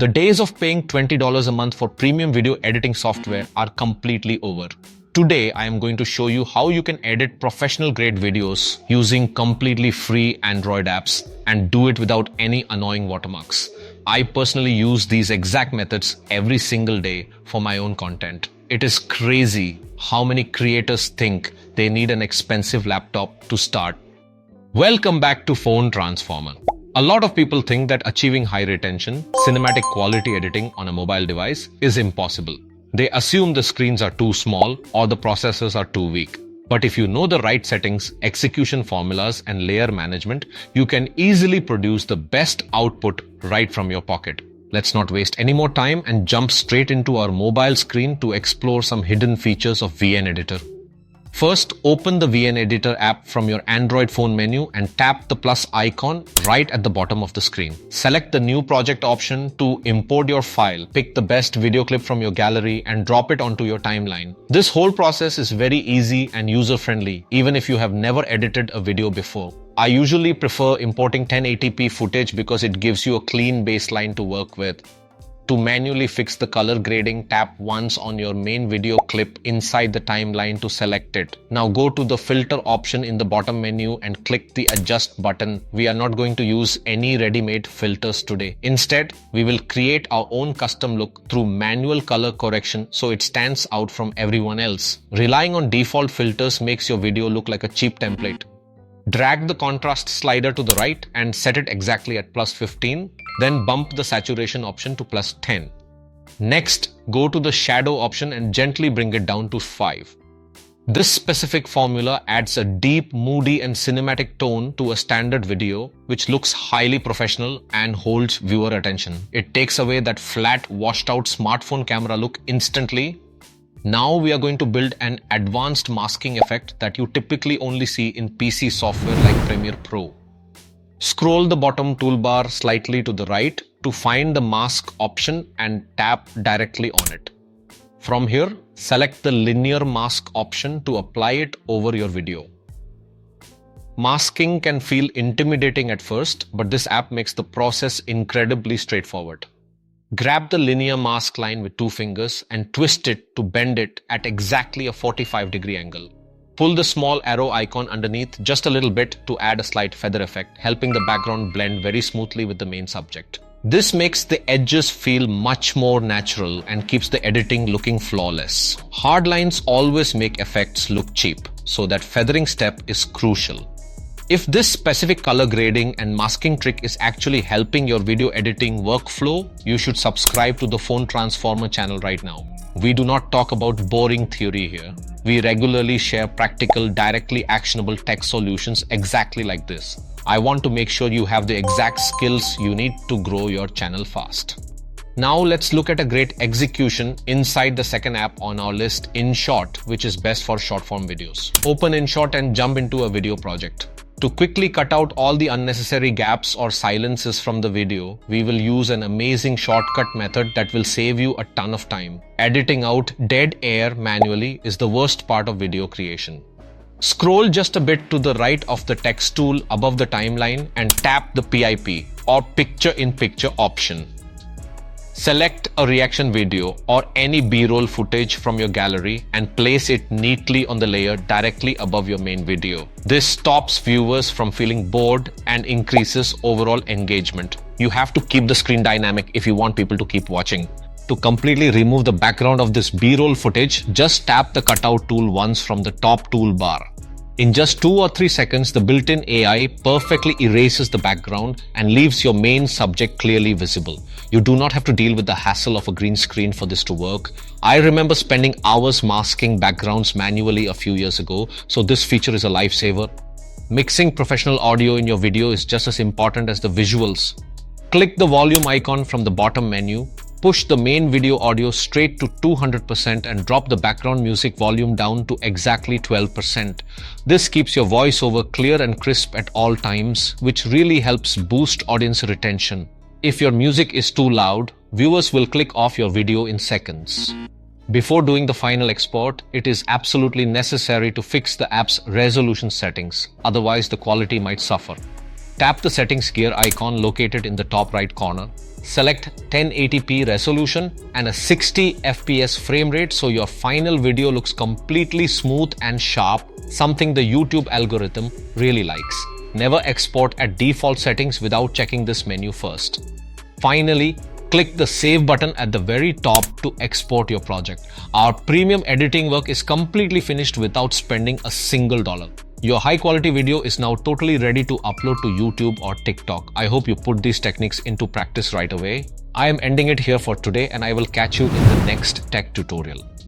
The days of paying $20 a month for premium video editing software are completely over. Today, I am going to show you how you can edit professional grade videos using completely free Android apps and do it without any annoying watermarks. I personally use these exact methods every single day for my own content. It is crazy how many creators think they need an expensive laptop to start. Welcome back to Phone Transformer. A lot of people think that achieving high retention, cinematic quality editing on a mobile device is impossible. They assume the screens are too small or the processors are too weak. But if you know the right settings, execution formulas, and layer management, you can easily produce the best output right from your pocket. Let's not waste any more time and jump straight into our mobile screen to explore some hidden features of VN Editor. First, open the VN Editor app from your Android phone menu and tap the plus icon right at the bottom of the screen. Select the new project option to import your file. Pick the best video clip from your gallery and drop it onto your timeline. This whole process is very easy and user-friendly, even if you have never edited a video before. I usually prefer importing 1080p footage because it gives you a clean baseline to work with. To manually fix the color grading, tap once on your main video clip inside the timeline to select it. Now go to the filter option in the bottom menu and click the adjust button. We are not going to use any ready-made filters today. Instead, we will create our own custom look through manual color correction so it stands out from everyone else. Relying on default filters makes your video look like a cheap template. Drag the contrast slider to the right and set it exactly at plus 15. Then bump the saturation option to plus 10. Next, go to the shadow option and gently bring it down to 5. This specific formula adds a deep, moody and cinematic tone to a standard video, which looks highly professional and holds viewer attention. It takes away that flat, washed out smartphone camera look instantly. Now we are going to build an advanced masking effect that you typically only see in PC software like Premiere Pro. Scroll the bottom toolbar slightly to the right to find the mask option and tap directly on it. From here, select the linear mask option to apply it over your video. Masking can feel intimidating at first, but this app makes the process incredibly straightforward. Grab the linear mask line with 2 fingers and twist it to bend it at exactly a 45-degree angle. Pull the small arrow icon underneath just a little bit to add a slight feather effect, helping the background blend very smoothly with the main subject. This makes the edges feel much more natural and keeps the editing looking flawless. Hard lines always make effects look cheap, so that feathering step is crucial. If this specific color grading and masking trick is actually helping your video editing workflow, you should subscribe to the Phone Transformer channel right now. We do not talk about boring theory here. We regularly share practical, directly actionable tech solutions exactly like this. I want to make sure you have the exact skills you need to grow your channel fast. Now let's look at a great execution inside the second app on our list, InShot, which is best for short-form videos. Open InShot and jump into a video project. To quickly cut out all the unnecessary gaps or silences from the video, we will use an amazing shortcut method that will save you a ton of time. Editing out dead air manually is the worst part of video creation. Scroll just a bit to the right of the text tool above the timeline and tap the PIP or picture-in-picture option. Select a reaction video or any B-roll footage from your gallery and place it neatly on the layer directly above your main video. This stops viewers from feeling bored and increases overall engagement. You have to keep the screen dynamic if you want people to keep watching. To completely remove the background of this B-roll footage, just tap the cutout tool once from the top toolbar. In just 2 or 3 seconds, the built-in AI perfectly erases the background and leaves your main subject clearly visible. You do not have to deal with the hassle of a green screen for this to work. I remember spending hours masking backgrounds manually a few years ago, so this feature is a lifesaver. Mixing professional audio in your video is just as important as the visuals. Click the volume icon from the bottom menu. Push the main video audio straight to 200% and drop the background music volume down to exactly 12%. This keeps your voiceover clear and crisp at all times, which really helps boost audience retention. If your music is too loud, viewers will click off your video in seconds. Before doing the final export, it is absolutely necessary to fix the app's resolution settings, otherwise the quality might suffer. Tap the settings gear icon located in the top right corner. Select 1080p resolution and a 60 fps frame rate so your final video looks completely smooth and sharp, something the YouTube algorithm really likes. Never export at default settings without checking this menu first. Finally, click the Save button at the very top to export your project. Our premium editing work is completely finished without spending a single dollar. Your high-quality video is now totally ready to upload to YouTube or TikTok. I hope you put these techniques into practice right away. I am ending it here for today and I will catch you in the next tech tutorial.